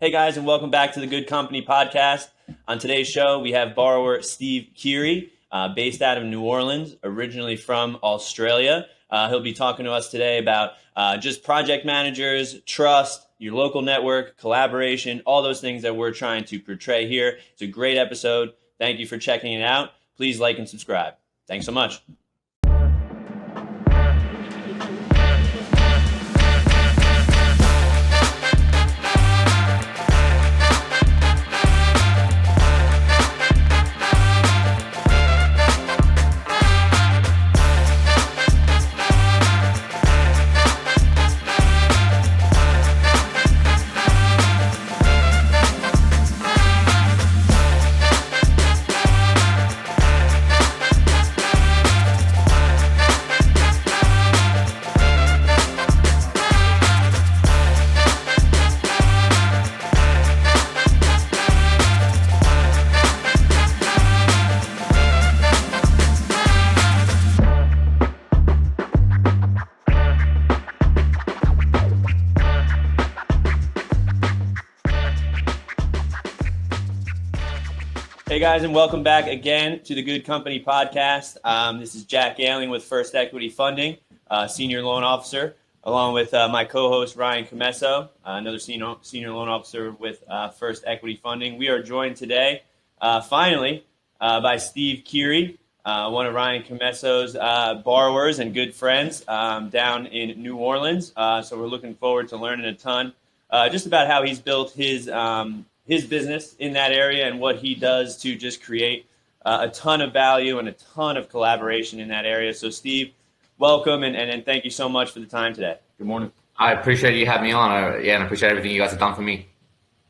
Hey guys, and welcome back to the Good Company podcast. On today's show, we have borrower Steve Keighery, based out of New Orleans, originally from Australia. He'll be talking to us today about just project managers, trust, your local network, collaboration, all those things that we're trying to portray here. It's a great episode. Thank you for checking it out. Please like and subscribe. Thanks so much. Hey guys, and welcome back again to the Good Company podcast. This is Jack Gailing with First Equity Funding, Senior Loan Officer, along with my co-host Ryan Comesso, another Senior Loan Officer with First Equity Funding. We are joined today, finally, by Steve Keighery, one of Ryan Comesso's borrowers and good friends down in New Orleans. So we're looking forward to learning a ton just about how he's built his business in that area and what he does to just create a ton of value and a ton of collaboration in that area. So Steve, welcome and thank you so much for the time today. Good morning. I appreciate you having me on. And I appreciate everything you guys have done for me.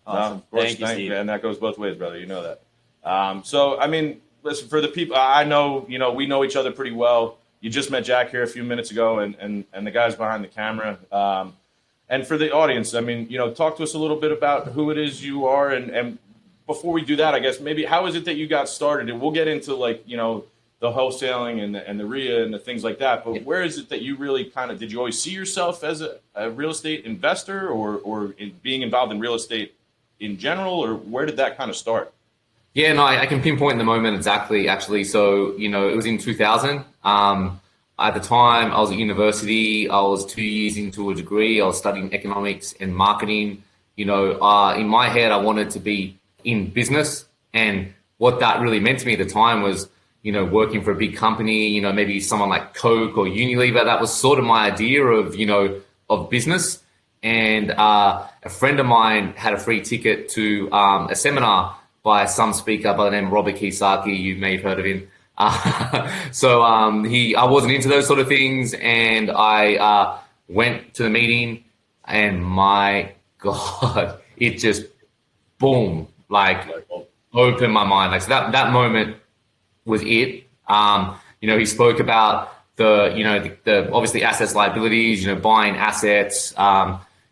Awesome. Of course, thank you, Steve. And that goes both ways, brother. You know that. So, I mean, listen, for the people, I know, we know each other pretty well. You just met Jack here a few minutes ago and the guys behind the camera. And for the audience, I mean, talk to us a little bit about who it is you are. And before we do that, I guess maybe how is it that you got started? And we'll get into the wholesaling and the RIA and the things like that. But where is it that you really did you always see yourself as a real estate investor or being involved in real estate in general? Or where did that kind of start? Yeah, no, I can pinpoint the moment exactly, actually. So, it was in 2000. At the time, I was at university. I was 2 years into a degree. I was studying economics and marketing. In my head, I wanted to be in business. And what that really meant to me at the time was, working for a big company, maybe someone like Coke or Unilever. That was sort of my idea of business. And a friend of mine had a free ticket to a seminar by some speaker by the name of Robert Kiyosaki. You may have heard of him. So I wasn't into those sort of things, and I went to the meeting, and my God, it just boom, opened my mind. So that moment was it. He spoke about the obviously assets, liabilities, buying assets.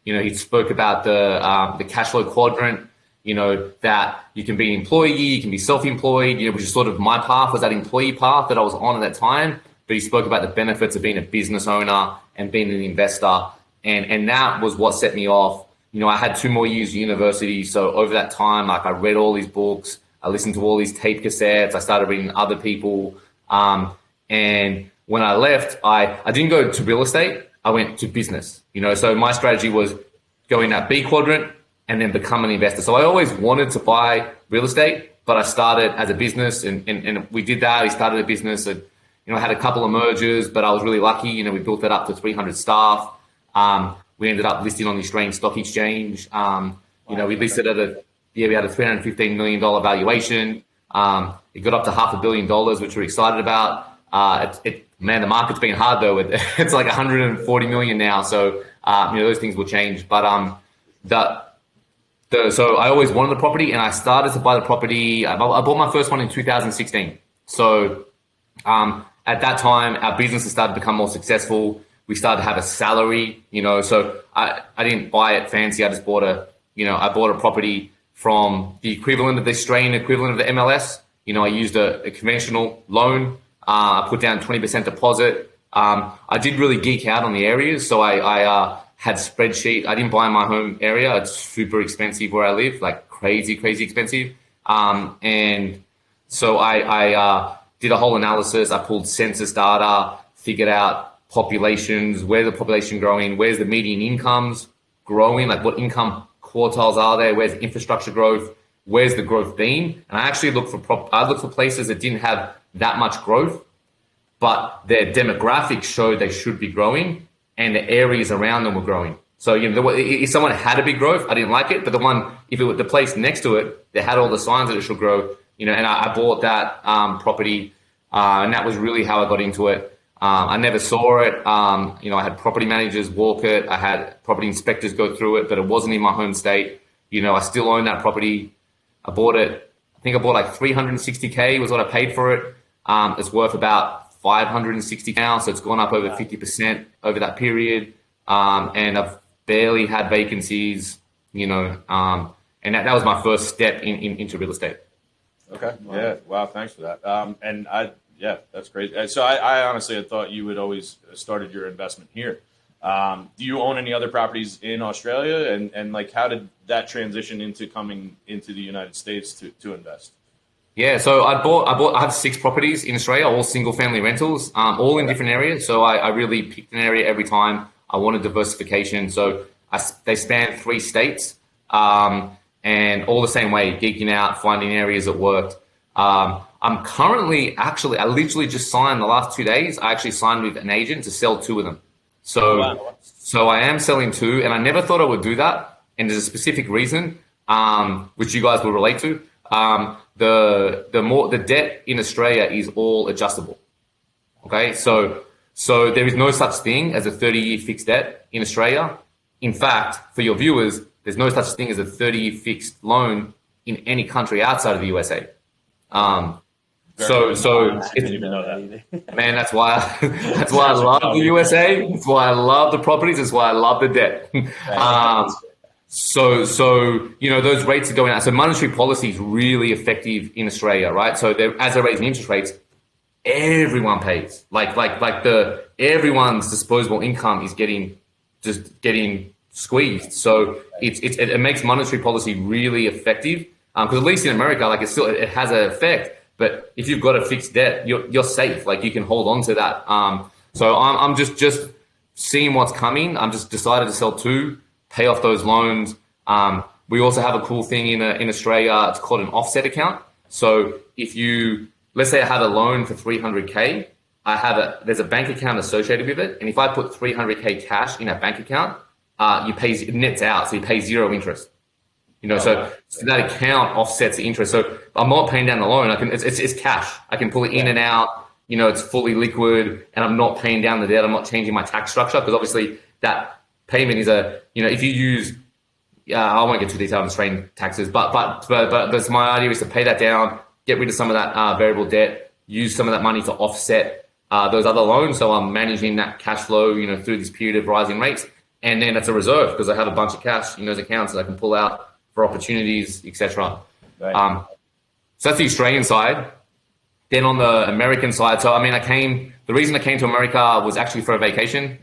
He spoke about the cash flow quadrant. That you can be an employee, you can be self-employed, which is sort of my path, was that employee path that I was on at that time. But he spoke about the benefits of being a business owner and being an investor. And that was what set me off. I had 2 more years of university. So over that time, I read all these books, I listened to all these tape cassettes, I started reading other people. And when I left, I didn't go to real estate, I went to business. So my strategy was go in that B quadrant, and then become an investor. So I always wanted to buy real estate, but I started as a business and we did that. We started a business and, I had a couple of mergers, but I was really lucky. We built that up to 300 staff. We ended up listing on the Australian Stock Exchange. We listed we had a $315 million valuation. It got up to $500 million, which we're excited about. Man, the market's been hard though. It's like 140 million now. So, those things will change, but, so I always wanted the property, and I started to buy the property. I bought my first one in 2016. So at that time, our business had started to become more successful. We started to have a salary, so I didn't buy it fancy. I just bought I bought a property from the equivalent of the Australian equivalent of the MLS. I used a conventional loan. I put down 20% deposit. I did really geek out on the areas. So I had spreadsheet. I didn't buy my home area. It's super expensive where I live, like crazy expensive. And so I did a whole analysis. I pulled census data, figured out populations, where's the population growing, where's the median incomes growing, like what income quartiles are there, where's infrastructure growth, where's the growth been. And I actually looked for places that didn't have that much growth, but their demographics showed they should be growing and the areas around them were growing. So, if someone had a big growth, I didn't like it, but the place next to it, they had all the signs that it should grow, and I bought that property, and that was really how I got into it. I never saw it. I had property managers walk it. I had property inspectors go through it, but it wasn't in my home state. I still own that property. I bought it. I think I bought like $360K was what I paid for it. It's worth about $560 now, so it's gone up over 50% over that period. And I've barely had vacancies, and that was my first step into real estate. Okay. Yeah. Wow. Thanks for that. Yeah, that's great. So I honestly had thought you had always started your investment here. Do you own any other properties in Australia? And like, how did that transition into coming into the United States to invest? Yeah, so I have 6 properties in Australia, all single family rentals, all in different areas. So I really picked an area every time. I wanted diversification. So they span 3 states, and all the same way, geeking out, finding areas that worked. I'm currently I literally just signed the last 2 days. I actually signed with an agent to sell 2 of them. So I am selling 2, and I never thought I would do that. And there's a specific reason, which you guys will relate to. The debt in Australia is all adjustable. Okay, so there is no such thing as a 30-year fixed debt in Australia. In fact, for your viewers, there's no such thing as a 30-year fixed loan in any country outside of the USA. So I didn't even know that either. Man, that's why I love the USA. That's why I love the properties. That's why I love the debt. So those rates are going out. So monetary policy is really effective in Australia, right? So as they're raising interest rates, everyone pays. Everyone's disposable income is getting squeezed. So it makes monetary policy really effective. Because at least in America, it has an effect. But if you've got a fixed debt, you're safe. Like, you can hold on to that. So I'm just seeing what's coming. I'm just decided to sell 2, pay off those loans. We also have a cool thing in Australia. It's called an offset account. So let's say I have a loan for $300K, there's a bank account associated with it. And if I put $300K cash in that bank account, it nets out. So you pay 0 interest. So that account offsets the interest. So I'm not paying down the loan. It's cash. I can pull it in and out. It's fully liquid, and I'm not paying down the debt. I'm not changing my tax structure, because obviously that payment is if you use, I won't get too detailed on Australian taxes, but that's my idea, is to pay that down, get rid of some of that variable debt, use some of that money to offset those other loans. So I'm managing that cash flow, through this period of rising rates, and then it's a reserve because I have a bunch of cash in those accounts that I can pull out for opportunities, etc. Right. So that's the Australian side. Then on the American side, the reason I came to America was actually for a vacation.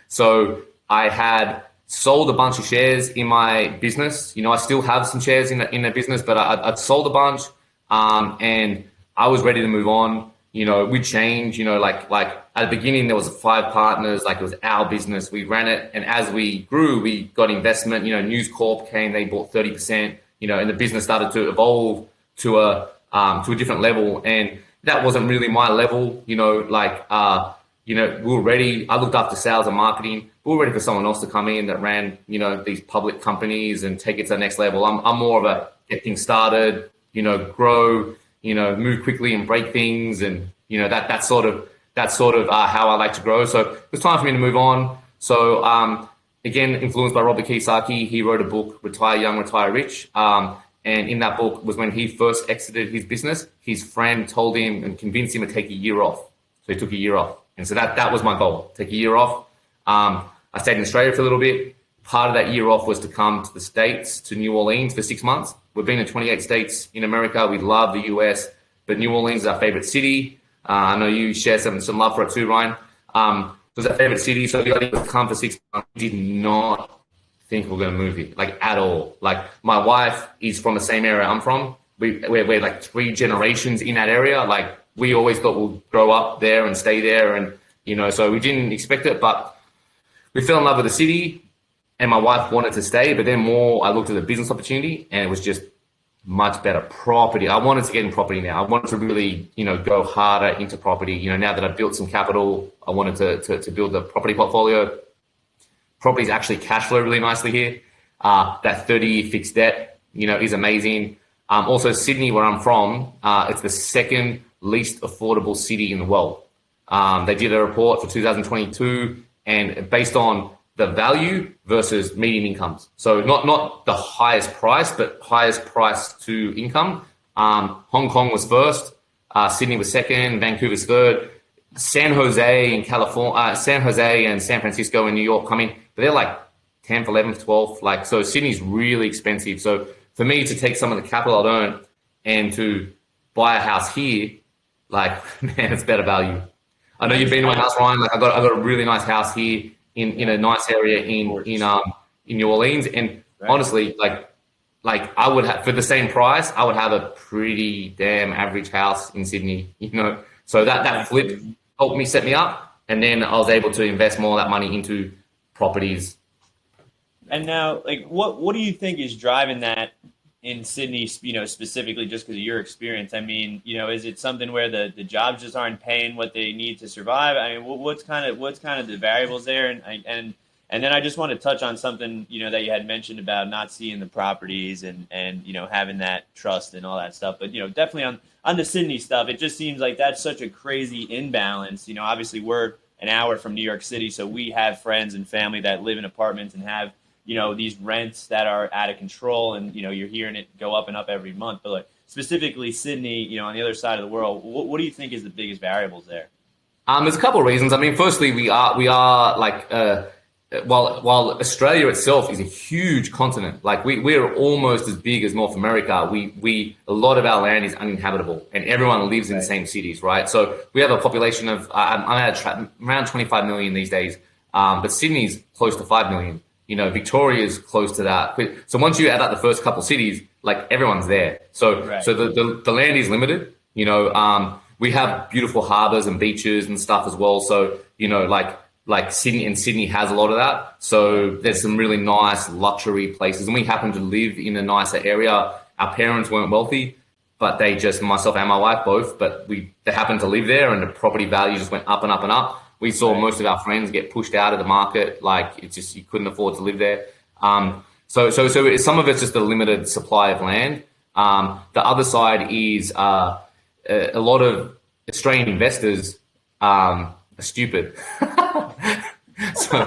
So I had sold a bunch of shares in my business. I still have some shares in the business, but I'd sold a bunch, and I was ready to move on. We changed, like at the beginning, there was 5 partners, it was our business. We ran it. And as we grew, we got investment, News Corp came, they bought 30%, and the business started to evolve to a different level. And that wasn't really my level, we were ready. I looked after sales and marketing. We were ready for someone else to come in that ran, these public companies and take it to the next level. I'm more of a get things started, grow, move quickly and break things, and that's sort of how I like to grow. So it was time for me to move on. So again, influenced by Robert Kiyosaki, he wrote a book, Retire Young, Retire Rich. And in that book was when he first exited his business. His friend told him and convinced him to take a year off. So he took a year off, and so that was my goal: take a year off. I stayed in Australia for a little bit. Part of that year off was to come to the States, to New Orleans for 6 months. We've been in 28 states in America. We love the US, but New Orleans is our favorite city. I know you share some love for it too, Ryan. was our favorite city. So we would come for 6 months. We did not think we're going to move here, like at all. Like my wife is from the same area I'm from. We're like 3 generations in that area. Like we always thought we'll grow up there and stay there. And, so we didn't expect it, but we fell in love with the city and my wife wanted to stay. But then I looked at the business opportunity and it was just much better property. I wanted to get in property now. I wanted to really, go harder into property. Now that I've built some capital, I wanted to build a property portfolio. Properties actually cash flow really nicely here. That 30-year fixed debt, is amazing. Also, Sydney, where I'm from, it's the second least affordable city in the world. They did a report for 2022, and based on the value versus median incomes. So not the highest price, but highest price to income. Hong Kong was first, Sydney was second, Vancouver's third. San Jose in California, San Jose and San Francisco and New York coming, but they're like 10th, 11th, 12th. So Sydney's really expensive. So for me to take some of the capital I'd earned and to buy a house here, man, it's better value. I know you've been to my house, Ryan. I got a really nice house here in a nice area in New Orleans. And honestly, I would have, for the same price, I would have a pretty damn average house in Sydney, So that flip helped me set me up. And then I was able to invest more of that money into properties. And now, what do you think is driving that in Sydney, specifically just because of your experience? I mean, is it something where the jobs just aren't paying what they need to survive? I mean, what's kind of the variables there? And then I just want to touch on something, that you had mentioned about not seeing the properties and having that trust and all that stuff. But, definitely on the Sydney stuff, it just seems like that's such a crazy imbalance. Obviously we're an hour from New York City, so we have friends and family that live in apartments and have these rents that are out of control, and you're hearing it go up and up every month. But specifically Sydney, on the other side of the world, what do you think is the biggest variables there? There's a couple of reasons. I mean, firstly, we are while Australia itself is a huge continent, we're almost as big as North America. A lot of our land is uninhabitable, and everyone lives in the same cities, right? So we have a population of I'm at around 25 million these days, but Sydney's close to 5 million. Victoria's close to that. So once you add up the first couple cities, everyone's there. So the land is limited. We have beautiful harbors and beaches and stuff as well. So Sydney has a lot of that. So there's some really nice luxury places, and we happen to live in a nicer area. Our parents weren't wealthy, but myself and my wife both, but they happened to live there, and the property value just went up and up and up. We saw most of our friends get pushed out of the market. It's just, you couldn't afford to live there. So some of it's just a limited supply of land. The other side is a lot of Australian investors are stupid. So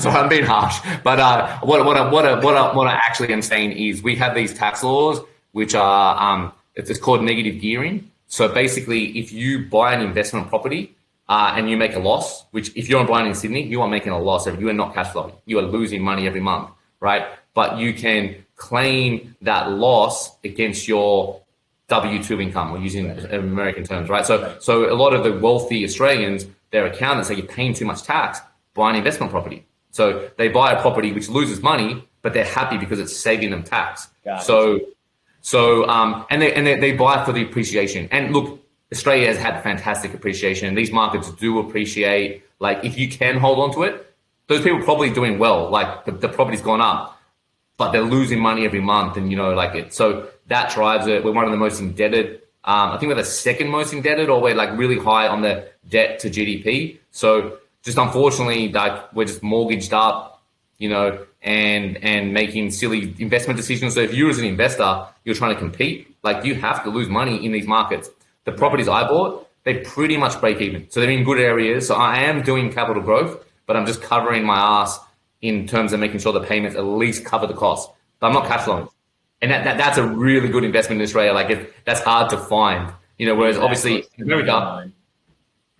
I'm being harsh, but what I actually am saying is we have these tax laws which are it's called negative gearing. So basically, if you buy an investment property and you make a loss, which if you're buying in Sydney, you are making a loss. You are not cash flowing. You are losing money every month, right? But you can claim that loss against your W-2 income, or using American terms, right? So a lot of the wealthy Australians, their accountants say you're paying too much tax, buy an investment property. So they buy a property which loses money, but they're happy because it's saving them tax. And they buy for the appreciation. And look, Australia has had fantastic appreciation. These markets do appreciate. If you can hold on to it, those people are probably doing well. The property's gone up, but they're losing money every month, and so that drives it. We're one of the most indebted. I think we're the second most indebted, or we're really high on the debt to GDP. So just unfortunately, we're just mortgaged up, and making silly investment decisions. So if you as an investor, you're trying to compete, you have to lose money in these markets. The properties I bought, they pretty much break even. So they're in good areas. So I am doing capital growth, but I'm just covering my ass in terms of making sure the payments at least cover the cost. But I'm not cash flowing. And that's a really good investment in Australia. That's hard to find, whereas obviously in America,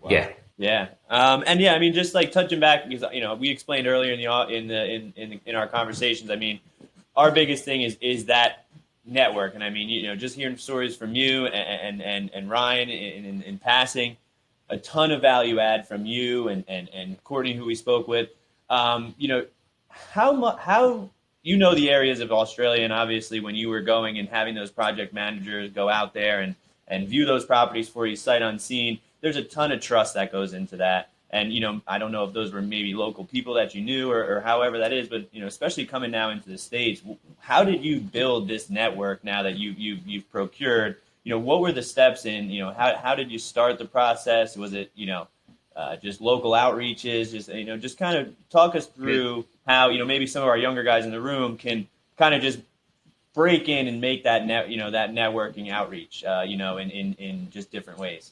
wow. Yeah. And I mean, just touching back, because we explained earlier in our conversations. I mean, our biggest thing is that network, and I mean, just hearing stories from you and Ryan in passing, a ton of value add from you and Courtney, who we spoke with. How the areas of Australia, and obviously when you were going and having those project managers go out there and view those properties for you sight unseen, there's a ton of trust that goes into that. And, I don't know if those were maybe local people that you knew or however that is, but, especially coming now into the States, how did you build this network now that you've procured? What were the steps in, how did you start the process? Was it, just local outreaches? Just kind of talk us through how, maybe some of our younger guys in the room can kind of just break in and make that that networking outreach, in just different ways.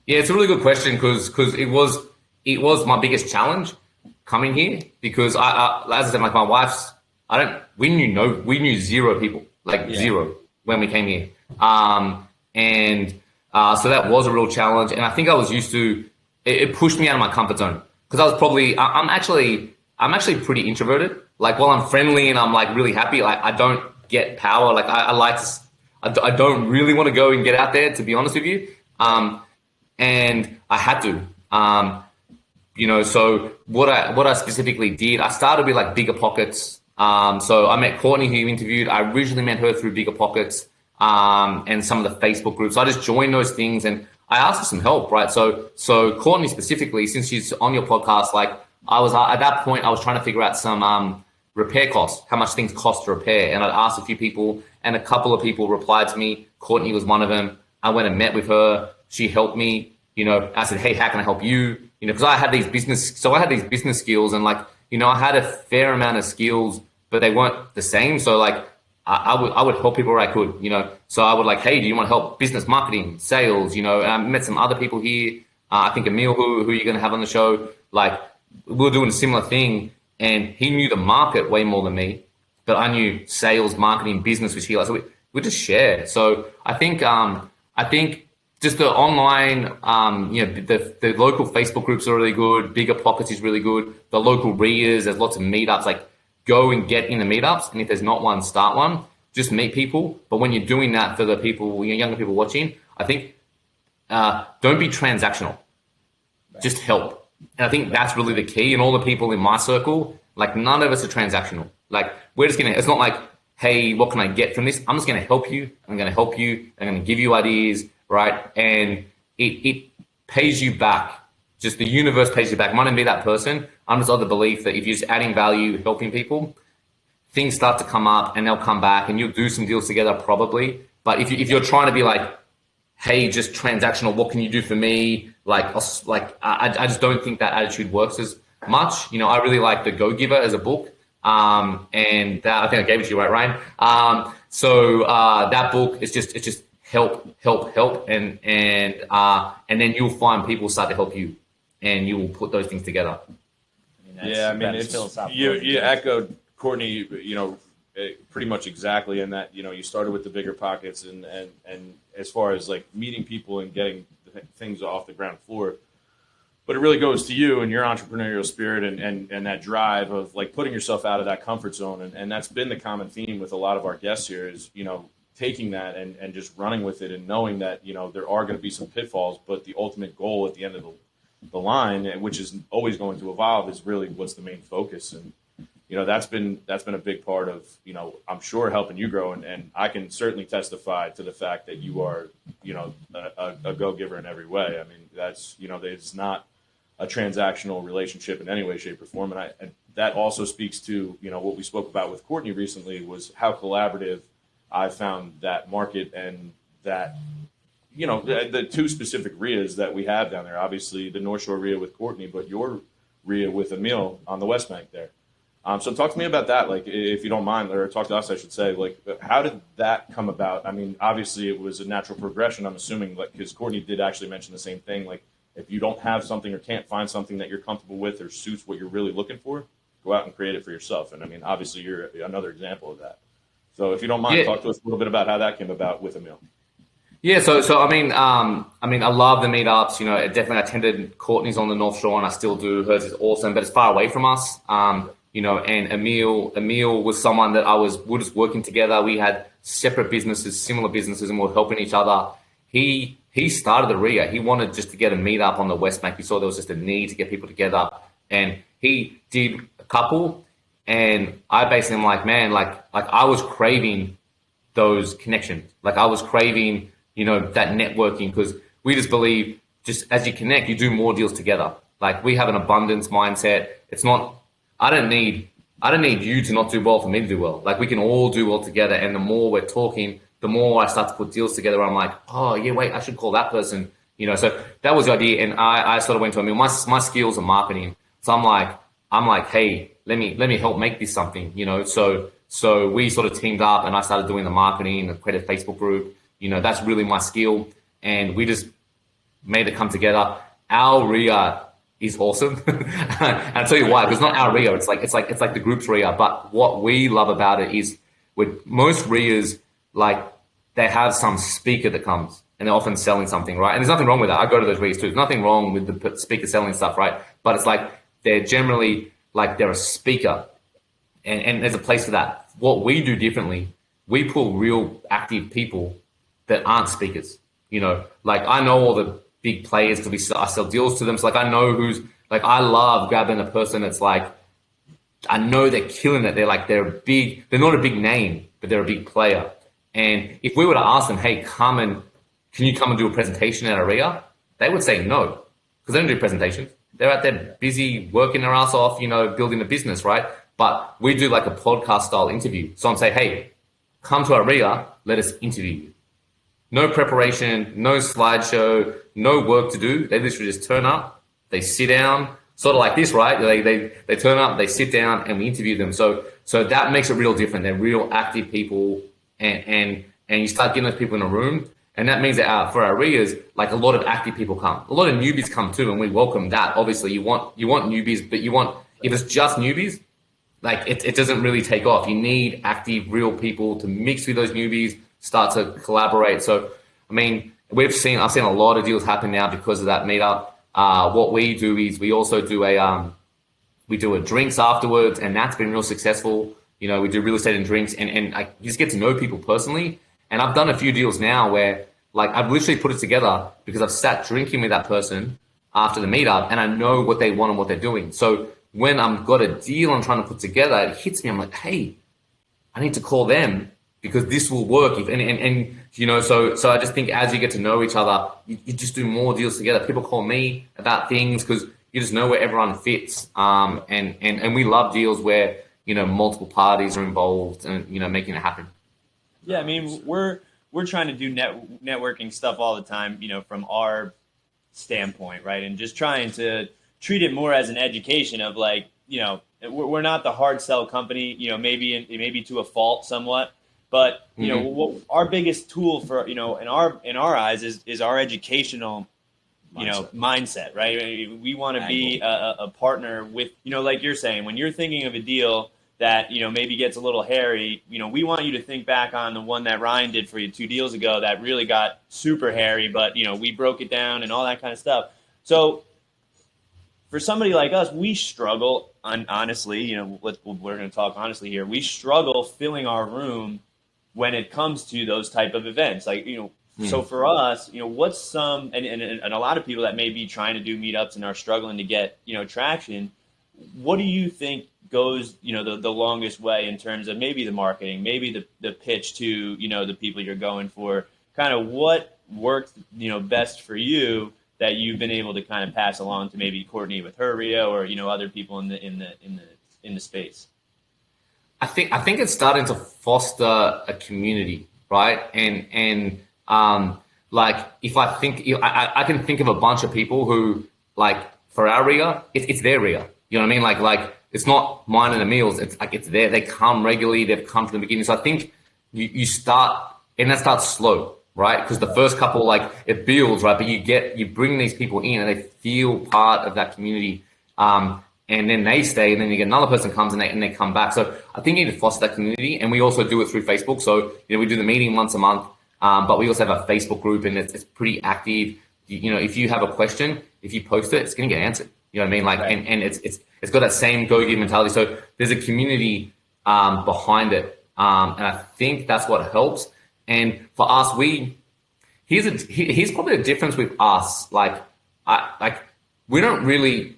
Yeah, it's a really good question because it was my biggest challenge coming here because I as I said, like my wife's, we knew zero people, zero when we came here. So that was a real challenge. And I think I was used to, it pushed me out of my comfort zone because I was probably, I'm actually pretty introverted. Like while I'm friendly and I'm like really happy, like I don't get power. Like I don't really want to go and get out there, to be honest with you. And I had to, so what I specifically did, I started with like Bigger Pockets. So I met Courtney, who you interviewed. I originally met her through Bigger Pockets, and some of the Facebook groups. So I just joined those things and I asked for some help, right? So Courtney specifically, since she's on your podcast, like I was at that point, I was trying to figure out some, repair costs, how much things cost to repair. And I'd asked a few people and a couple of people replied to me. Courtney was one of them. I went and met with her. She helped me. I said, hey, how can I help you? Because I had these business skills and I had a fair amount of skills, but they weren't the same. So I would help people where I could, So I would hey, do you want to help business marketing, sales, and I met some other people here. I think Emil, who you're going to have on the show, we were doing a similar thing and he knew the market way more than me, but I knew sales, marketing, business, which he liked. So we just share. So I think just the online, the local Facebook groups are really good. Bigger Pockets is really good. The local RIAs, there's lots of meetups. Go and get in the meetups. And if there's not one, start one. Just meet people. But when you're doing that for the people, younger people watching, I think don't be transactional. Just help. And I think that's really the key. And all the people in my circle, none of us are transactional. We're just it's not hey, what can I get from this? I'm just going to help you. I'm going to help you. I'm going to give you ideas. Right. And it pays you back. Just the universe pays you back. Might not be that person. I'm just of the belief that if you're just adding value, helping people, things start to come up and they'll come back and you'll do some deals together probably. But if you're trying to be hey, just transactional, what can you do for me? I just don't think that attitude works as much. I really like The Go Giver as a book. And that, I think I gave it to you, right, Ryan? So that book is it's just help, and then you'll find people start to help you, and you will put those things together. It's you echoed Courtney, pretty much exactly in that, you started with the Bigger Pockets and as far as meeting people and getting things off the ground floor. But it really goes to you and your entrepreneurial spirit and that drive of putting yourself out of that comfort zone. And that's been the common theme with a lot of our guests here is, taking that and just running with it and knowing that, there are going to be some pitfalls, but the ultimate goal at the end of the line, which is always going to evolve, is really what's the main focus. And, that's been a big part of, I'm sure helping you grow. And I can certainly testify to the fact that you are, a go-giver in every way. I mean, that's, it's not a transactional relationship in any way, shape, or form. And that also speaks to, what we spoke about with Courtney recently was how collaborative I found that market and that, the two specific RIAs that we have down there, obviously the North Shore RIA with Courtney, but your RIA with Emil on the West Bank there. So talk to me about that, if you don't mind, or talk to us, I should say, how did that come about? I mean, obviously it was a natural progression, I'm assuming, because Courtney did actually mention the same thing. If you don't have something or can't find something that you're comfortable with or suits what you're really looking for, go out and create it for yourself. And I mean, obviously you're another example of that. So if you don't mind, talk to us a little bit about how that came about with Emil. Yeah, so I mean, I love the meetups. Definitely attended Courtney's on the North Shore, and I still do. Hers is awesome, but it's far away from us. And Emil was someone that we're just working together. We had separate businesses, similar businesses, and we're helping each other. He he started the RIA. He wanted just to get a meetup on the West Bank. He saw there was just a need to get people together, and he did a couple. And I basically am like, man, like I was craving those connections. Like I was craving, that networking, because we just believe just as you connect, you do more deals together. Like we have an abundance mindset. It's not, I don't need you to not do well for me to do well. Like we can all do well together. And the more we're talking, the more I start to put deals together. I'm like, oh yeah, wait, I should call that person. So that was the idea. And I sort of went to, my skills are marketing. So I'm like, hey, let me help make this something, So we sort of teamed up, and I started doing the marketing, created a Facebook group. That's really my skill, and we just made it come together. Our RIA is awesome, and I'll tell you why. Because not our RIA, it's like the group's RIA. But what we love about it is, with most RIAs, like they have some speaker that comes, and they're often selling something, right? And there's nothing wrong with that. I go to those RIAs too. There's nothing wrong with the speaker selling stuff, right? But it's like they're generally like they're a speaker. And there's a place for that. What we do differently, we pull real active people that aren't speakers. Like I know all the big players because I sell deals to them. So like I know who's like, I love grabbing a person that's like, I know they're killing it. They're big. They're not a big name, but they're a big player. And if we were to ask them, hey, can you come and do a presentation at Aria? They would say no, because they don't do presentations. They're out there busy working their ass off, building a business, right? But we do like a podcast style interview. So I'm saying, hey, come to Aria, let us interview you. No preparation, no slideshow, no work to do. They literally just turn up, they sit down, sort of like this, right? They turn up, they sit down, and we interview them. So that makes it real different. They're real active people, and you start getting those people in a room. And that means that for our RIAs, like a lot of active people come. A lot of newbies come too, and we welcome that. Obviously, you want newbies, but if it's just newbies, like it doesn't really take off. You need active, real people to mix with those newbies, start to collaborate. So, I've seen a lot of deals happen now because of that meetup. What we do is we also do a drinks afterwards, and that's been real successful. We do real estate and drinks, and you just get to know people personally. And I've done a few deals now where like I've literally put it together because I've sat drinking with that person after the meetup, and I know what they want and what they're doing. So when I've got a deal I'm trying to put together, it hits me. I'm like, hey, I need to call them because this will work. So I just think as you get to know each other, you just do more deals together. People call me about things because you just know where everyone fits. And we love deals where, multiple parties are involved and, making it happen. Yeah, we're trying to do networking stuff all the time, from our standpoint, right? And just trying to treat it more as an education of like, we're not the hard sell company, maybe to a fault somewhat, but what our biggest tool for in our eyes is our educational mindset, right? We want to be a partner with, like you're saying, when you're thinking of a deal that maybe gets a little hairy, we want you to think back on the one that Ryan did for you 2 deals ago that really got super hairy, but we broke it down and all that kind of stuff. So for somebody like us, we struggle, honestly, we're going to talk honestly here. We struggle filling our room when it comes to those type of events. Like, so for us, what's some, and a lot of people that may be trying to do meetups and are struggling to get, traction, what do you think goes, the longest way in terms of maybe the marketing, maybe the pitch to, the people you're going for, kind of what worked, best for you that you've been able to kind of pass along to maybe Courtney with her RIA or, other people in the space? I think it's starting to foster a community, right? And like if I think, I can think of a bunch of people who, like, for our RIA, it's their RIA. You know what I mean? Like it's not mine and Emil's. It's like it's there. They come regularly. They've come from the beginning. So I think you start, and that starts slow, right? Because the first couple, like, it builds, right? But you bring these people in, and they feel part of that community. And then they stay, and then you get another person comes and they come back. So I think you need to foster that community, and we also do it through Facebook. So we do the meeting once a month, but we also have a Facebook group, and it's pretty active. If you have a question, if you post it, it's going to get answered. You know what I mean? Like, right. and it's got that same go-get mentality. So there's a community behind it, and I think that's what helps. And for us, here's probably the difference with us. Like we don't really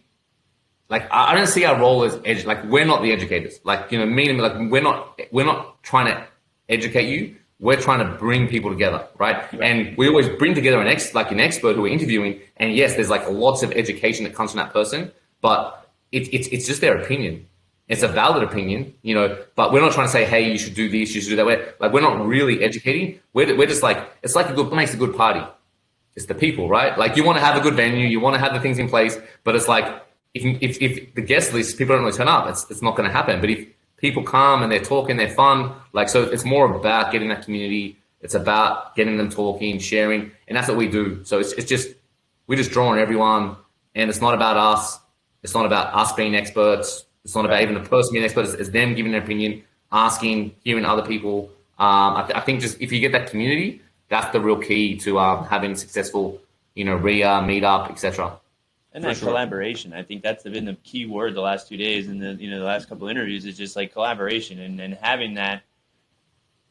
I don't see our role as we're not the educators. Meaning we're not trying to educate you. We're trying to bring people together, right? And we always bring together an expert who we're interviewing. And yes, there's lots of education that comes from that person, but it's just their opinion. It's a valid opinion, but we're not trying to say, hey, you should do this, you should do that. We're not really educating. We're just it's what makes a good party. It's the people, right? You want to have a good venue, you want to have the things in place, but it's if the guest list, people don't really turn up, it's not going to happen. But if people come and they're talking, they're fun, so it's more about getting that community. It's about getting them talking, sharing, and that's what we do. So we're just drawing everyone, and it's not about us. It's not about us being experts. It's not about even the person being an expert. It's them giving their opinion, asking, hearing other people. I think just if you get that community, that's the real key to having successful, RIA, meetup, etc. And that collaboration, I think that's been the key word the last 2 days and the last couple of interviews is just collaboration and having that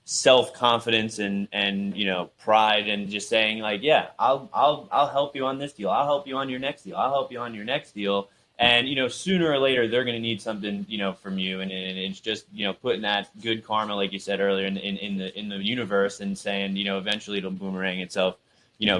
self-confidence and pride and just saying yeah, I'll help you on this deal. I'll help you on your next deal. I'll help you on your next deal. And, sooner or later, they're going to need something, from you. And it's just, putting that good karma, like you said earlier, in the universe and saying, eventually it'll boomerang itself,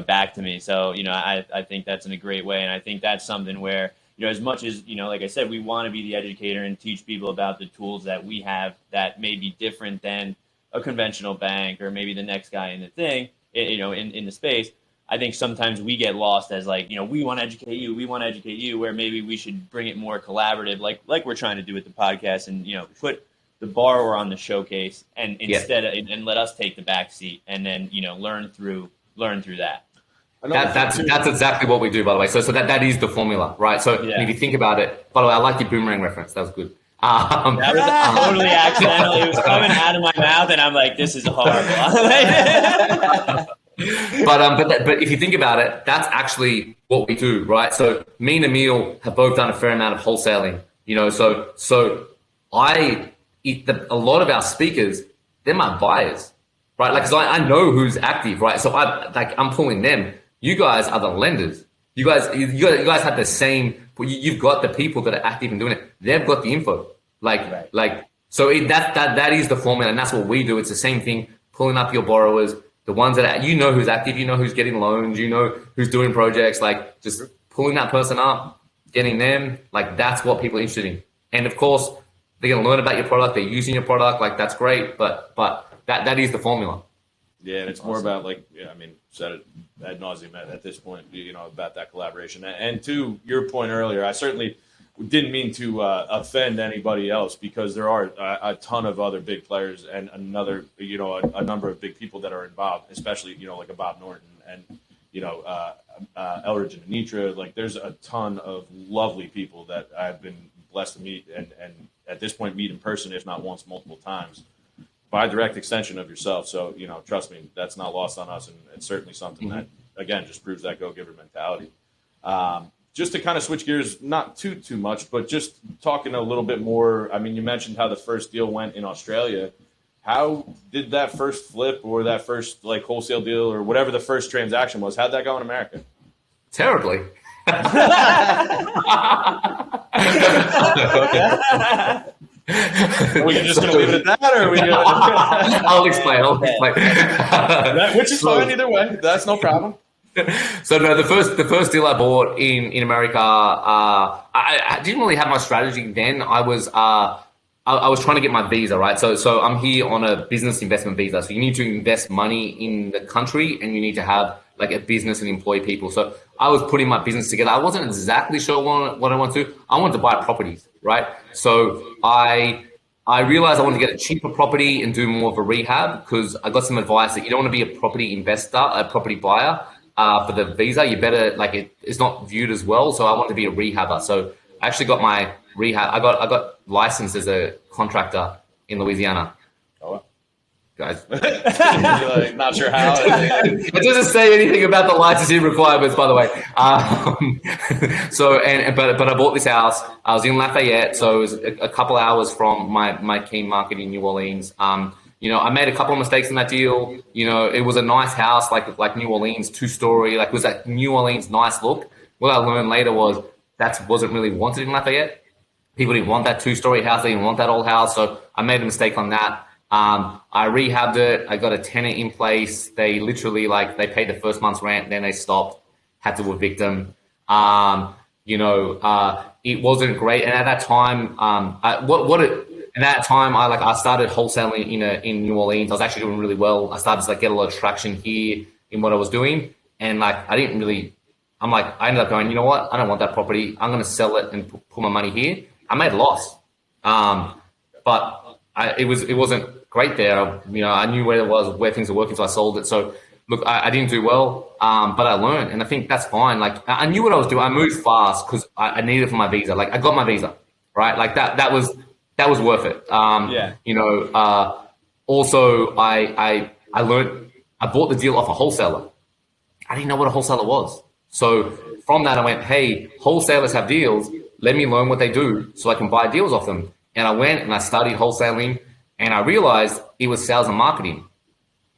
back to me. So, I think that's in a great way. And I think that's something where, as much as, like I said, we want to be the educator and teach people about the tools that we have that may be different than a conventional bank or maybe the next guy in the thing, in the space. I think sometimes we get lost as we want to educate you, where maybe we should bring it more collaborative, like we're trying to do with the podcast and, put the borrower on the showcase and instead of, and let us take the back seat and then, learn through that. That's exactly what we do, by the way. So that is the formula, right? So if you think about it, by the way, I like your boomerang reference. That was good. That was totally accidental. It was coming out of my mouth and I'm like, this is horrible. But if you think about it, that's actually what we do, right? So me and Emil have both done a fair amount of wholesaling, so a lot of our speakers, they're my buyers, right? Because I know who's active, right? So I'm pulling them. You guys are the lenders. You guys have the same. You've got the people that are active and doing it. They've got the info, so that is the formula, and that's what we do. It's the same thing, pulling up your borrowers. The ones that who's active, who's getting loans, who's doing projects, just pulling that person up, getting them, that's what people are interested in. And of course, they're going to learn about your product, they're using your product, that's great, but that is the formula. Yeah, and it's more about said it ad nauseum at this point, about that collaboration. And to your point earlier, I certainly didn't mean to offend anybody else because there are a ton of other big players and a number of big people that are involved, especially, like a Bob Norton and, Elridge and Anitra. There's a ton of lovely people that I've been blessed to meet and at this point meet in person, if not once, multiple times by direct extension of yourself. So, trust me, that's not lost on us. And it's certainly something that, again, just proves that go-giver mentality. Just to kind of switch gears, not too much, but just talking a little bit more. I mean, you mentioned how the first deal went in Australia. How did that first flip or that first wholesale deal or whatever the first transaction was? How'd that go in America? Terribly. Are we just going to leave it at that, or are we going to... I'll explain. Which is fine either way. That's no problem. So no, the first deal I bought in America, I didn't really have my strategy then. I was trying to get my visa, right? So I'm here on a business investment visa. So you need to invest money in the country, and you need to have a business and employ people. So I was putting my business together. I wasn't exactly sure what I wanted to do. I wanted to buy properties, right? So I realized I wanted to get a cheaper property and do more of a rehab, because I got some advice that you don't want to be a property investor, a property buyer. For the visa, you better it's not viewed as well. So I want to be a rehabber. So I actually got my rehab. I got licensed as a contractor in Louisiana. Oh. guys. Like, not sure how. It doesn't say anything about the licensing requirements, by the way. But I bought this house. I was in Lafayette, so it was a couple hours from my key market in New Orleans. I made a couple of mistakes in that deal. It was a nice house, like New Orleans, 2-story, like it was that New Orleans nice look. What I learned later was that wasn't really wanted in Lafayette. People didn't want that 2-story house. They didn't want that old house. So I made a mistake on that. I rehabbed it. I got a tenant in place. They literally they paid the first month's rent, then they stopped, had to evict them. It wasn't great. And at that time, I started wholesaling in New Orleans. I was actually doing really well. I started to get a lot of traction here in what I was doing. And I ended up going, you know what? I don't want that property. I'm going to sell it and put my money here. I made a loss. But it wasn't great there. I knew where things were working, so I sold it. So look, I didn't do well, but I learned, and I think that's fine. I knew what I was doing. I moved fast because I needed it for my visa. I got my visa, right? That was worth it. Also, I learned. I bought the deal off a wholesaler. I didn't know what a wholesaler was. So from that, I went, hey, wholesalers have deals. Let me learn what they do so I can buy deals off them. And I went and I studied wholesaling, and I realized it was sales and marketing.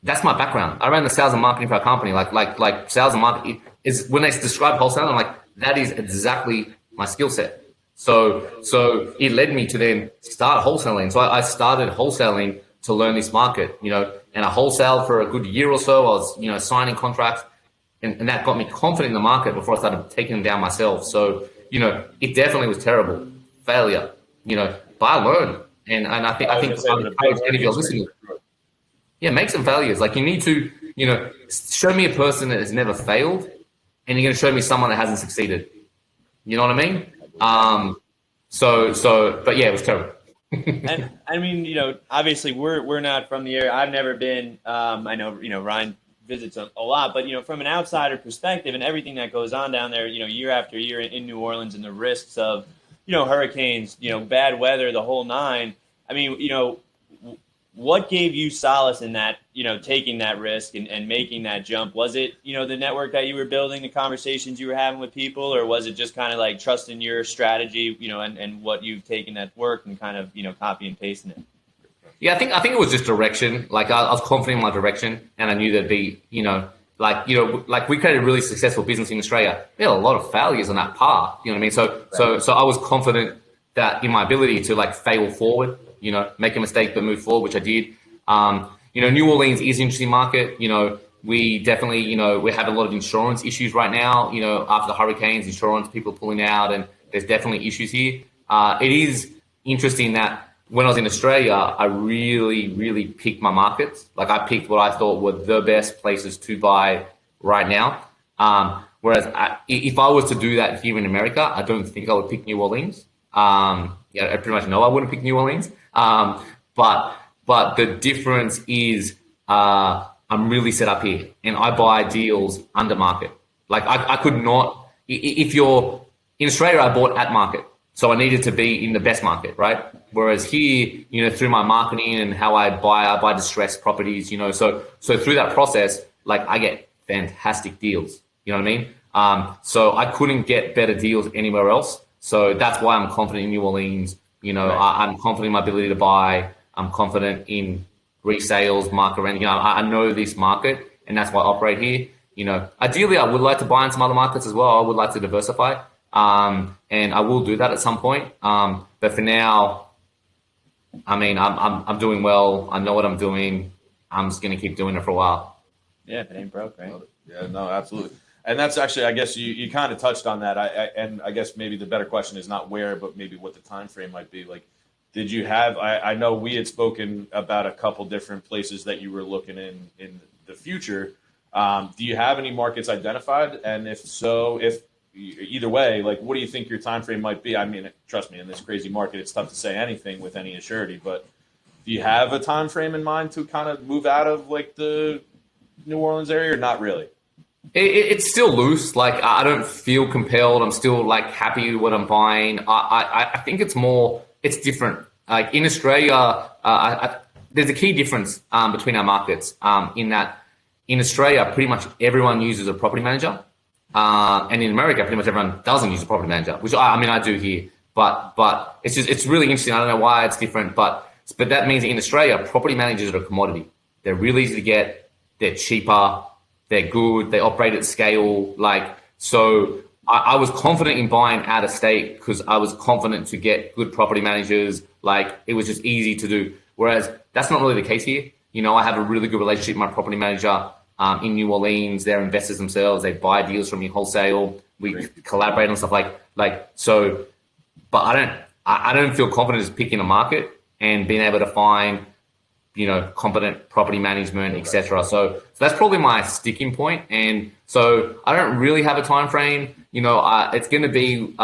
That's my background. I ran the sales and marketing for a company. Like sales and marketing is when they describe wholesaling, I'm like, that is exactly my skill set. So it led me to then start wholesaling. So I started wholesaling to learn this market, and I wholesaled for a good year or so. I was, signing contracts, and that got me confident in the market before I started taking them down myself. So, it definitely was terrible failure, but I learned. And I think any of your listeners, make some failures. You need to, show me a person that has never failed, and you're going to show me someone that hasn't succeeded. You know what I mean? But yeah, it was terrible. And I mean, obviously we're not from the area. I've never been. I know, Ryan visits a lot, but from an outsider perspective and everything that goes on down there, year after year in New Orleans, and the risks of, hurricanes, bad weather, the whole nine. I mean, what gave you solace in that, taking that risk and making that jump? Was it, the network that you were building, the conversations you were having with people, or was it just kind of trusting your strategy, and what you've taken that work and kind of, copy and pasting it? Yeah, I think it was just direction. I was confident in my direction, and I knew there'd be, we created a really successful business in Australia. We had a lot of failures on that path. You know what I mean? So I was confident that in my ability to fail forward, make a mistake but move forward, which I did. New Orleans is an interesting market. We definitely, we have a lot of insurance issues right now. After the hurricanes, insurance, people are pulling out, and there's definitely issues here. It is interesting that when I was in Australia, I really, really picked my markets. I picked what I thought were the best places to buy right now. Whereas if I was to do that here in America, I don't think I would pick New Orleans. I pretty much know I wouldn't pick New Orleans. But the difference is I'm really set up here, and I buy deals under market. I could not, if you're in Australia, I bought at market. So I needed to be in the best market, right? Whereas here, through my marketing and how I buy distressed properties, so through that process, I get fantastic deals. You know what I mean? So I couldn't get better deals anywhere else. So that's why I'm confident in New Orleans. I'm confident in my ability to buy. I'm confident in resales, market rent. I know this market, and that's why I operate here. Ideally, I would like to buy in some other markets as well. I would like to diversify. And I will do that at some point. But for now, I mean, I'm doing well. I know what I'm doing. I'm just going to keep doing it for a while. Yeah, if it ain't broke, right? Yeah, no, absolutely. And that's actually, I guess you kind of touched on that. And I guess maybe the better question is not where, but maybe what the time frame might be. Did you have? I know we had spoken about a couple different places that you were looking in the future. Do you have any markets identified? And if so, either way, what do you think your time frame might be? I mean, trust me, in this crazy market, it's tough to say anything with any assurity. But do you have a time frame in mind to kind of move out of the New Orleans area, or not really? It's still loose. I don't feel compelled. I'm still happy with what I'm buying. I think it's different. In Australia, there's a key difference between our markets in that in Australia, pretty much everyone uses a property manager. And in America, pretty much everyone doesn't use a property manager, which I do here. But it's really interesting. I don't know why it's different, but that means in Australia, property managers are a commodity. They're really easy to get. They're cheaper. They're good. They operate at scale. So I was confident in buying out of state because I was confident to get good property managers. It was just easy to do. Whereas that's not really the case here. I have a really good relationship with my property manager in New Orleans. They're investors themselves. They buy deals from me wholesale. We collaborate on stuff so. But I don't feel confident just picking a market and being able to find, competent property management, etc. So that's probably my sticking point. And so I don't really have a time frame. It's going to be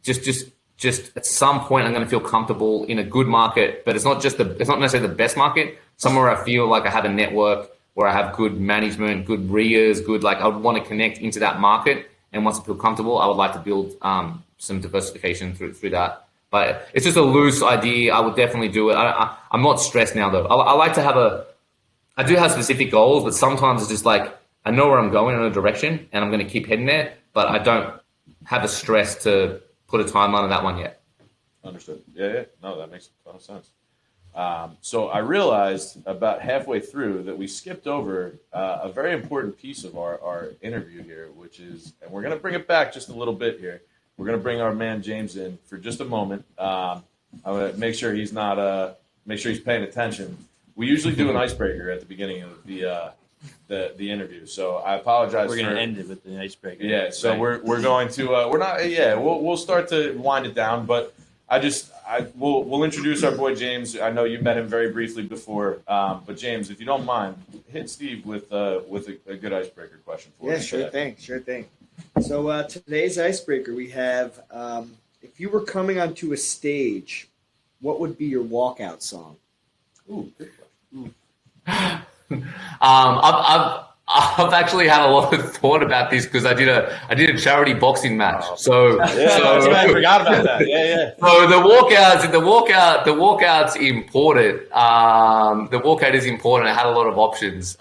just at some point I'm going to feel comfortable in a good market, but it's not necessarily the best market. Somewhere I feel like I have a network where I have good management, good REIAs, I would want to connect into that market. And once I feel comfortable, I would like to build some diversification through that. But it's just a loose idea. I would definitely do it. I'm not stressed now though. I like to I do have specific goals, but sometimes it's just I know where I'm going in a direction and I'm going to keep heading there, but I don't have a stress to put a timeline on that one yet. Understood. Yeah. No, that makes a ton of sense. So I realized about halfway through that we skipped over a very important piece of our interview here, which is, and we're going to bring it back just a little bit here. We're going to bring our man James in for just a moment. I'm going to make sure he's paying attention. We usually do an icebreaker at the beginning of the interview, so I apologize. We're going to end it with the icebreaker. Yeah, so right. we're going to we'll start to wind it down, but we'll introduce our boy James. I know you met him very briefly before, but James, if you don't mind, hit Steve with a good icebreaker question for us. Yeah, sure thing. So today's icebreaker, we have, if you were coming onto a stage, what would be your walkout song? Ooh, good question. I've actually had a lot of thought about this because I did a charity boxing match. So I forgot about that. Yeah. So the walkout's important. The walkout is important. I had a lot of options.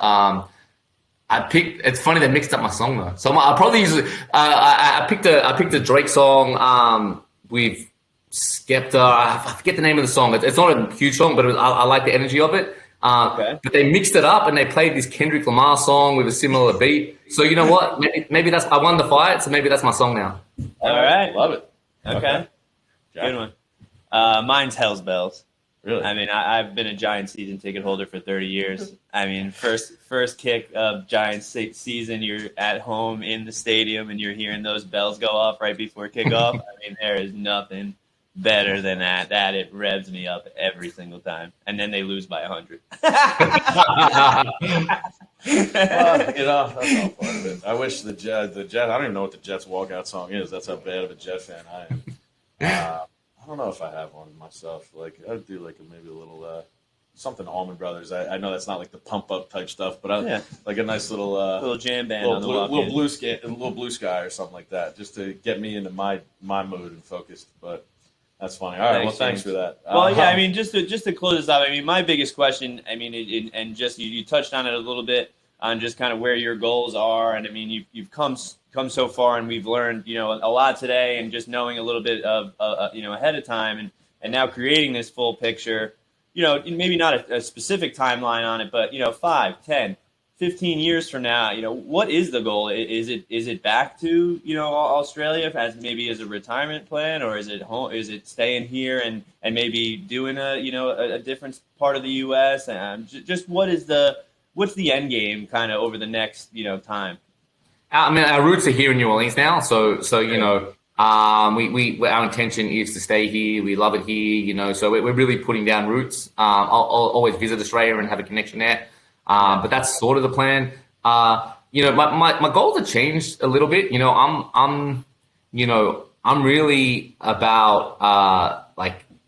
It's funny they mixed up my song though. So I probably usually I picked a Drake song with Skepta. I forget the name of the song. It's not a huge song, but I like the energy of it. Okay. But they mixed it up and they played this Kendrick Lamar song with a similar beat. So you know what? Maybe that's, I won the fight, so maybe that's my song now. All right. Love it. Okay. Good one. Mine's Hell's Bells. Really? I mean, I've been a Giants season ticket holder for 30 years. I mean, first kick of Giants season, you're at home in the stadium and you're hearing those bells go off right before kickoff. I mean, there is nothing better than that. It revs me up every single time. And then they lose by 100. That's all part of it. I wish the Jets, I don't even know what the Jets walkout song is. That's how bad of a Jet fan I am. I don't know if I have one myself. I'd do maybe a little something Allman Brothers. I know that's not like the pump up type stuff, but like a nice little jam band little, on the little blue sky or something like that, just to get me into my mood and focused. But that's funny. All right, thanks for that. Well, yeah, I mean, just to close this up, I mean, my biggest question, I mean, and just you touched on it a little bit on just kind of where your goals are, and I mean, you've come so far, and we've learned a lot today, and just knowing a little bit of ahead of time, and now creating this full picture. Maybe not a specific timeline on it, but 5, 10, 15 years from now, what is the goal? Is it back to Australia as a retirement plan, or is it home? Is it staying here and maybe doing a different part of the U.S. and just what's the end game kind of over the next time? I mean, our roots are here in New Orleans now, so our intention is to stay here. We love it here, so we're really putting down roots. I'll always visit Australia and have a connection there. But that's sort of the plan. My goals have changed a little bit. I'm really about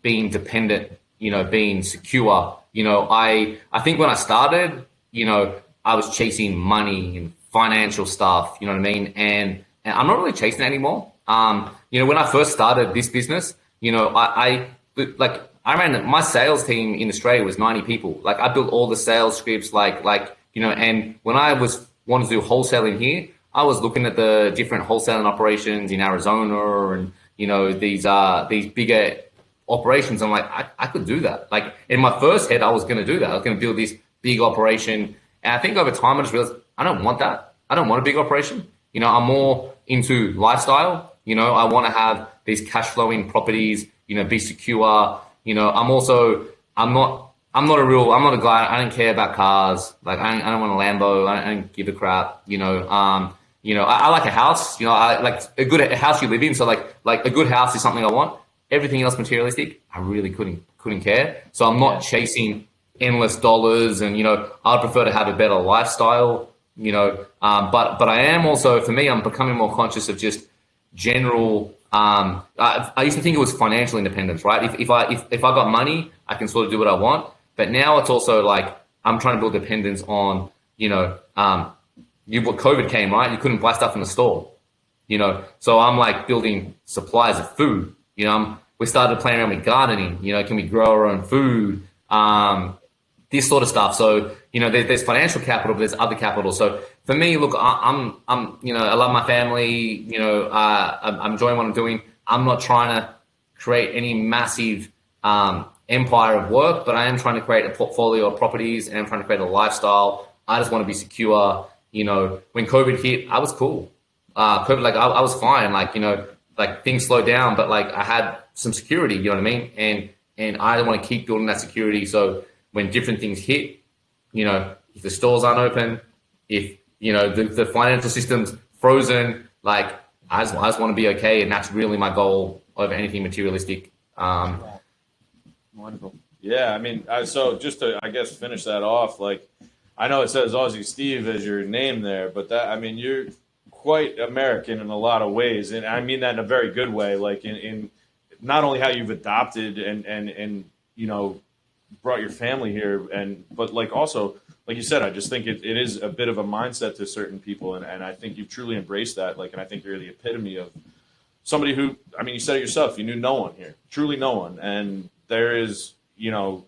being dependent, being secure. I think when I started, I was chasing money and financial stuff, you know what I mean? And I'm not really chasing it anymore. When I first started this business, I I ran my sales team in Australia was 90 people. Like I built all the sales scripts, and when I wanted to do wholesaling here, I was looking at the different wholesaling operations in Arizona and, these bigger operations. I'm like, I could do that. Like in my first head, I was going to do that. I was going to build this big operation. And I think over time, I just realized I don't want that. I don't want a big operation. I'm more into lifestyle. I want to have these cash flowing properties, be secure. I'm not a guy. I don't care about cars. Like I don't want a Lambo. I don't give a crap. I like a house. I like a house you live in. So like a good house is something I want. Everything else materialistic, I really couldn't care. So I'm not chasing endless dollars, and I'd prefer to have a better lifestyle. But I am also, for me, I'm becoming more conscious of just general. I used to think it was financial independence, right? If I got money, I can sort of do what I want. But now it's also like I'm trying to build dependence on, what COVID came, right? You couldn't buy stuff in the store, So I'm like building supplies of food. We started playing around with gardening. Can we grow our own food? This sort of stuff. So there's financial capital, but there's other capital. So for me, look, I'm I love my family. I'm enjoying what I'm doing. I'm not trying to create any massive empire of work, but I am trying to create a portfolio of properties, and I'm trying to create a lifestyle. I just want to be secure. When COVID hit, I was cool. COVID, I was fine. Like things slowed down, but like I had some security, you know what I mean? And I want to keep building that security. So when different things hit, if the stores aren't open, if, the financial system's frozen, like I just want to be okay. And that's really my goal over anything materialistic. Wonderful. Yeah. I mean, so just to, I guess, finish that off, like, I know it says Aussie Steve as your name there, but you're quite American in a lot of ways. And I mean that in a very good way, like in not only how you've adopted and brought your family here, but like also, like you said, I just think it is a bit of a mindset to certain people. And I think you've truly embraced that. Like, and I think you're the epitome of somebody who, you said it yourself, you knew no one here, truly no one. And there is,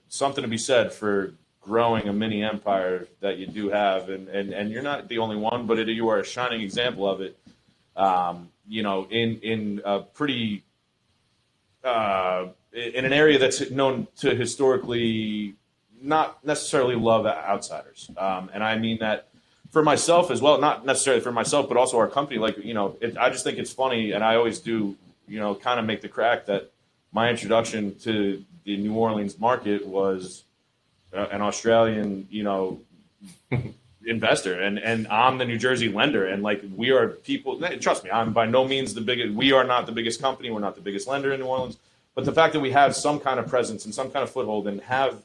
something to be said for growing a mini empire that you do have, and you're not the only one, but you are a shining example of it. In a pretty in an area that's known to historically not necessarily love outsiders, and I mean that for myself as well, not necessarily for myself, but also our company. Like I just think it's funny, and I always do, kind of make the crack that my introduction to the New Orleans market was an Australian, investor, and I'm the New Jersey lender, and like we are people. Trust me, I'm by no means the biggest. We are not the biggest company. We're not the biggest lender in New Orleans, but the fact that we have some kind of presence and some kind of foothold, and have,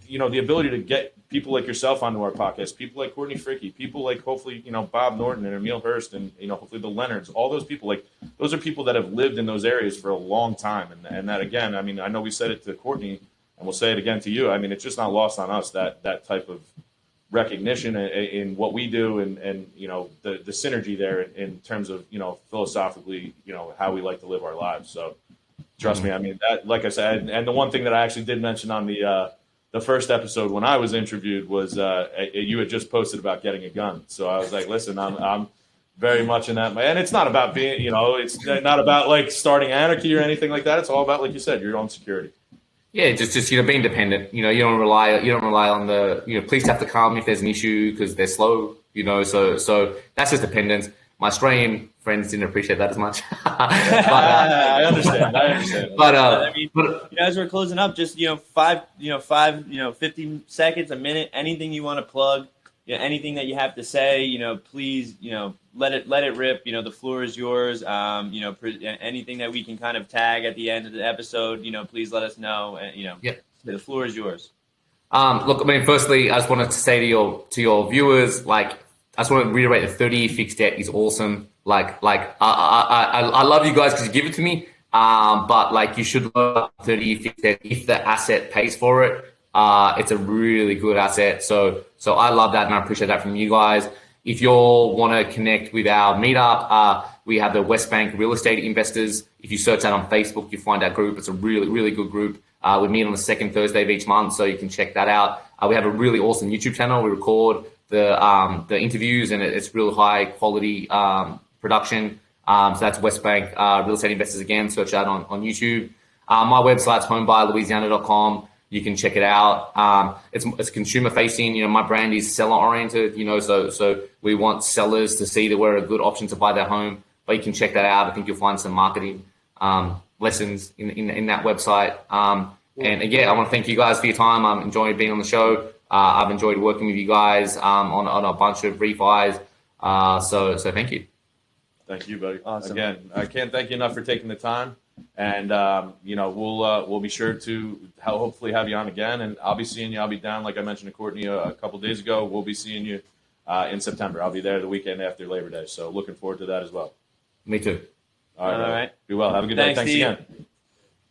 the ability to get people like yourself onto our podcast, people like Courtney Fricky, people like hopefully Bob Norton and Emil Hurst, and hopefully the Leonards, all those people, like those are people that have lived in those areas for a long time, and that again, I know we said it to Courtney. And we'll say it again to you. It's just not lost on us that type of recognition in what we do, and the synergy there in terms of philosophically how we like to live our lives. So trust me, that, like I said, and the one thing that I actually did mention on the first episode when I was interviewed was you had just posted about getting a gun. So I was like, listen, I'm very much in that, and it's not about being it's not about like starting anarchy or anything like that. It's all about, like you said, your own security. Yeah, just being dependent. You don't rely on the police have to come if there's an issue because they're slow. So that's just dependence. My Australian friends didn't appreciate that as much. I understand. But as we're closing up, just 50 seconds, a minute, anything you want to plug, anything that you have to say, please, let it rip. The floor is yours. Anything that we can kind of tag at the end of the episode, please let us know. The floor is yours. Look, firstly, I just wanted to say to your viewers, like, I just want to reiterate the 30-year fixed debt is awesome. I love you guys because you give it to me. But like, you should love 30-year fixed debt if the asset pays for it. It's a really good asset. So I love that, and I appreciate that from you guys. If you all want to connect with our meetup, we have the West Bank Real Estate Investors. If you search that on Facebook, you find our group. It's a really, really good group. We meet on the second Thursday of each month, so you can check that out. We have a really awesome YouTube channel. We record the interviews, and it's real high quality production. So that's West Bank Real Estate Investors. Again, search out on YouTube. My website's homebuylouisiana.com. You can check it out. It's consumer facing. You know, my brand is seller oriented. You know, so we want sellers to see that we're a good option to buy their home. But you can check that out. I think you'll find some marketing lessons in that website. And again, I want to thank you guys for your time. I'm enjoying being on the show. I've enjoyed working with you guys on a bunch of refis. So thank you. Thank you, buddy. Awesome. Again, I can't thank you enough for taking the time. And we'll be sure to hopefully have you on again. And I'll be seeing you. I'll be down, like I mentioned to Courtney a couple days ago. We'll be seeing you in September. I'll be there the weekend after Labor Day. So looking forward to that as well. Me too. All right. All right. Be well. Have a good day. Thanks Steve. again.